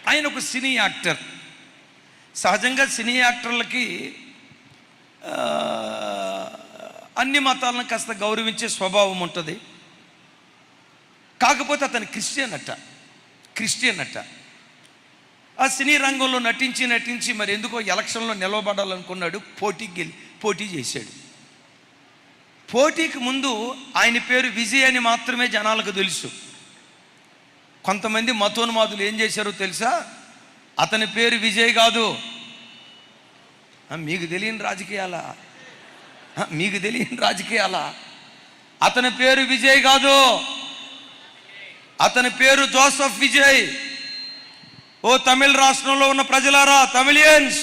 ఆయన ఒక cine actor. సహజంగా సినీ యాక్టర్లకి అన్ని మతాలను కాస్త గౌరవించే స్వభావం ఉంటుంది. కాకపోతే అతను క్రిస్టియన్ అట్ట. ఆ సినీ రంగంలో నటించి మరి ఎందుకో ఎలక్షన్లో నిలవబడాలనుకున్నాడు. పోటీ చేశాడు. పోటీకి ముందు ఆయన పేరు విజయ్ అని మాత్రమే జనాలకు తెలుసు. కొంతమంది మతోన్మాదులు ఏం చేశారో తెలుసా? అతని పేరు విజయ్ కాదు. మీకు తెలియని రాజకీయాలా? అతని పేరు విజయ్ కాదు, అతని పేరు జోసెఫ్ విజయ్. ఓ తమిళ రాష్ట్రంలో ఉన్న ప్రజలారా, తమిళియన్స్,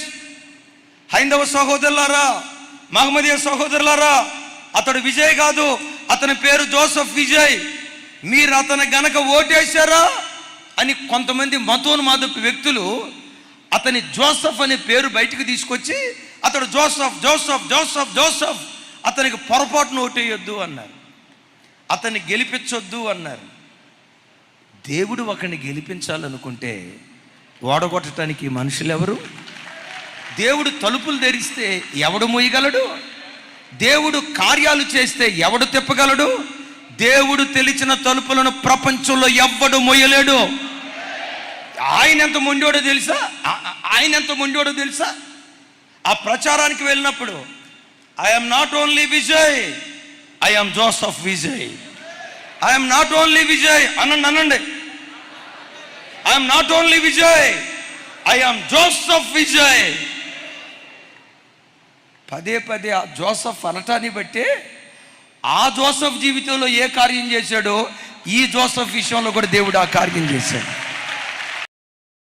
హైందవ సహోదరులారా, మహమ్మదీయ సహోదరులారా, అతడు విజయ్ కాదు, అతని పేరు జోసెఫ్ విజయ్. మీరు అతను గనక ఓటేశారా అని కొంతమంది మతోన్మాదపు వ్యక్తులు అతని జోసెఫ్ అనే పేరు బయటకు తీసుకొచ్చి అతడు జోసెఫ్ అతనికి పొరపాటును ఓటేయొద్దు అన్నారు, అతన్ని గెలిపించొద్దు అన్నారు. దేవుడు ఒకరిని గెలిపించాలనుకుంటే ఓడగొట్టడానికి మనుషులు ఎవరు? దేవుడు తలుపులు తెరిస్తే ఎవడు మూయగలడు? దేవుడు కార్యాలు చేస్తే ఎవడు తిప్పగలడు? దేవుడు తెలిచిన తలుపులను ప్రపంచంలో ఎవ్వడు మొయ్యలేడు. ఆయన ఎంత మొండోడో తెలుసా? ఆ ప్రచారానికి వెళ్ళినప్పుడు I'm not only Vijay, I'm Joseph Vijay. I'm not only Vijay అనండి. I'm not only Vijay, I'm Joseph Vijay. పదే ఆ జోసెఫ్ అనటాన్ని బట్టి ఆ జోసెఫ్ జీవితంలో ఏ కార్యం చేశాడో ఈ జోసెఫ్ విషయంలో కూడా దేవుడు ఆ కార్యం చేశాడు.